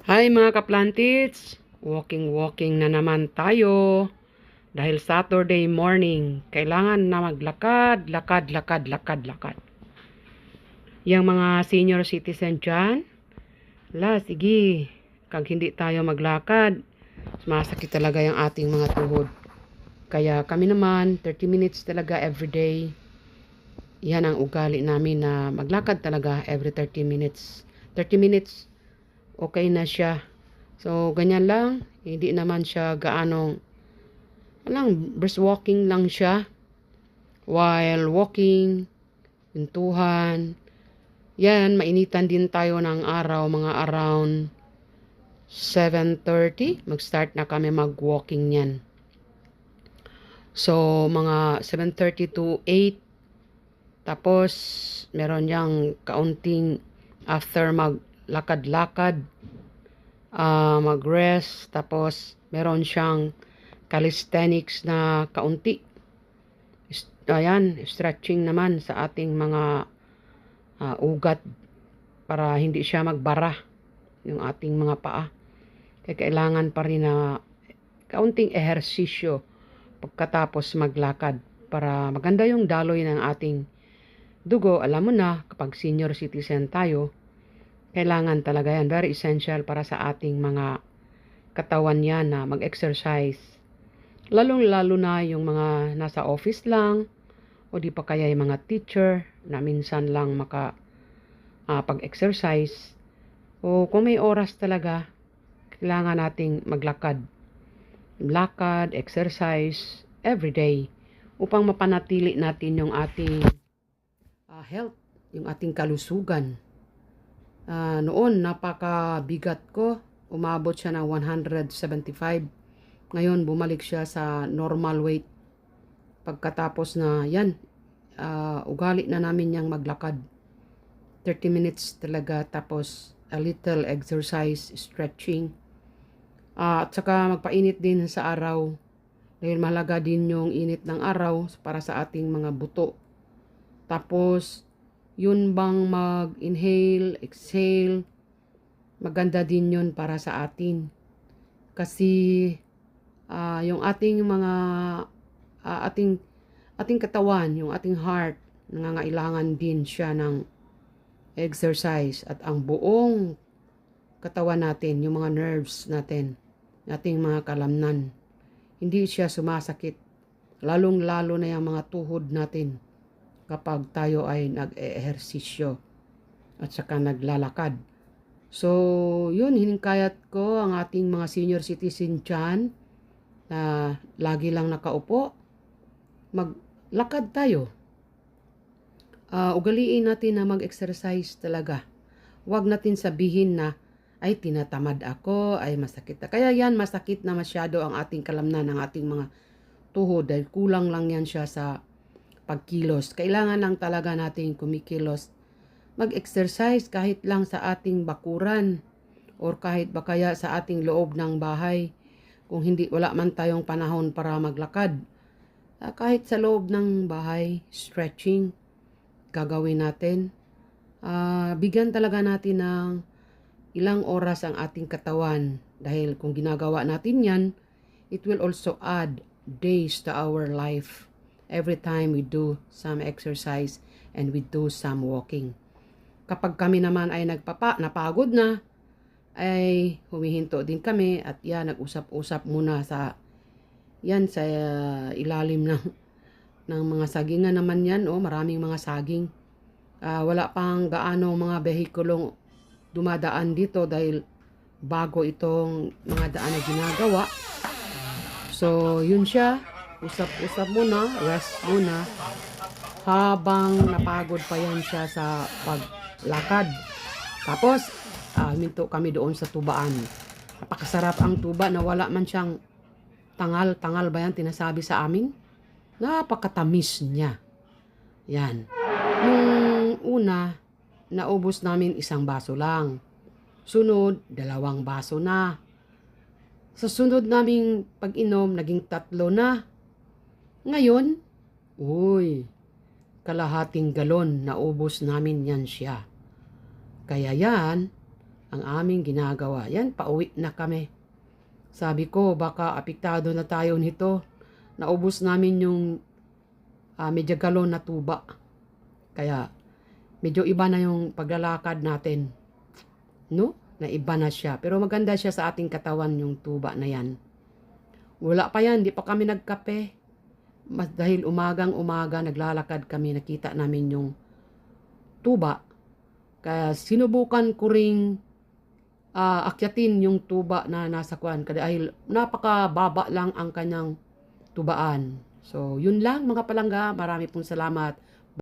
Hi mga kaplantits! Walking na naman tayo. Dahil Saturday morning, kailangan na maglakad, lakad. Yang mga senior citizen dyan, sige, kag hindi tayo maglakad, masakit talaga yung ating mga tuhod. Kaya kami naman, 30 minutes talaga everyday. Yan ang ugali namin na maglakad talaga every 30 minutes. 30 minutes, okay na siya. So, ganyan lang. Hindi naman siya gaanong, brisk walking lang siya. While walking, pintuhan. Yan, mainitan din tayo ng araw, mga around 7:30. Mag-start na kami mag-walking yan. So, mga 7:30 to 8. Tapos, meron yang kaunting after maglakad-lakad. Mag-rest, tapos meron siyang calisthenics na kaunti. Ayan, stretching naman sa ating mga ugat para hindi siya magbara yung ating mga paa. Kaya kailangan pa rin na kaunting ehersisyo pagkatapos maglakad para maganda yung daloy ng ating dugo. Alam mo na, kapag senior citizen tayo, kailangan talaga yan. Very essential para sa ating mga katawan yan na mag-exercise. Lalong-lalo na yung mga nasa office lang o di pa kaya yung mga teacher na minsan lang pag-exercise. O kung may oras talaga, kailangan nating maglakad. Lakad, exercise, everyday upang mapanatili natin yung ating health, yung ating kalusugan. Noon, napakabigat ko. Umabot siya ng 175. Ngayon, bumalik siya sa normal weight. Pagkatapos na yan, ugali na namin yung maglakad. 30 minutes talaga. Tapos, a little exercise, stretching. At saka magpainit din sa araw. Dahil mahalaga din yung init ng araw para sa ating mga buto. Tapos, yun bang mag-inhale, exhale, maganda din yun para sa atin. Kasi yung ating mga ating katawan, yung ating heart, nangangailangan din siya ng exercise. At ang buong katawan natin, yung mga nerves natin, ating mga kalamnan, hindi siya sumasakit. Lalong-lalo na yung mga tuhod natin kapag tayo ay nag-ehersisyo at saka naglalakad. So, yun, hiningkayat ko ang ating mga senior citizen dyan na lagi lang nakaupo. Maglakad tayo. Ugaliin natin na mag-exercise talaga. Huwag natin sabihin na, ay tinatamad ako, ay masakit na. Kaya yan, masakit na masyado ang ating kalamnan, ang ating mga tuhod dahil kulang lang yan siya sa pagkilos. Kailangan lang talaga natin kumikilos. Mag-exercise kahit lang sa ating bakuran or kahit ba kaya sa ating loob ng bahay. Kung hindi, wala man tayong panahon para maglakad. Kahit sa loob ng bahay, stretching, gagawin natin. Bigyan talaga natin ng ilang oras ang ating katawan. Dahil kung ginagawa natin yan, it will also add days to our life. Every time we do some exercise and we do some walking. Kapag kami naman ay napagod na, ay humihinto din kami at yan, nag-usap-usap muna sa ilalim ng mga sagingan naman yan. Maraming mga saging. Wala pang gaano mga behikulong dumadaan dito dahil bago itong mga daan na ginagawa. So, yun siya. Usap-usap muna, rest muna, habang napagod pa yan siya sa paglakad. Tapos, minto kami doon sa tubaan. Napakasarap ang tuba na wala man siyang tangal ba yan tinasabi sa amin? Napakatamis niya. Yan. Nung una, naubos namin 1 baso lang. Sunod, 2 baso na. Sa sunod naming pag-inom, naging 3 na. Ngayon, kalahating galon, naubos namin yan siya. Kaya yan, ang aming ginagawa. Yan, pauwi na kami. Sabi ko, baka apektado na tayo nito. Naubos namin yung medyo galon na tuba. Kaya, medyo iba na yung paglalakad natin. No? Na iba na siya. Pero maganda siya sa ating katawan yung tuba na yan. Wala pa yan, di pa kami nagkape. Dahil umagang-umaga naglalakad kami, nakita namin yung tuba. Kaya sinubukan ko ring akyatin yung tuba na nasa kuwan. Dahil napakababa lang ang kanyang tubaan. So, yun lang mga palangga. Marami pong salamat.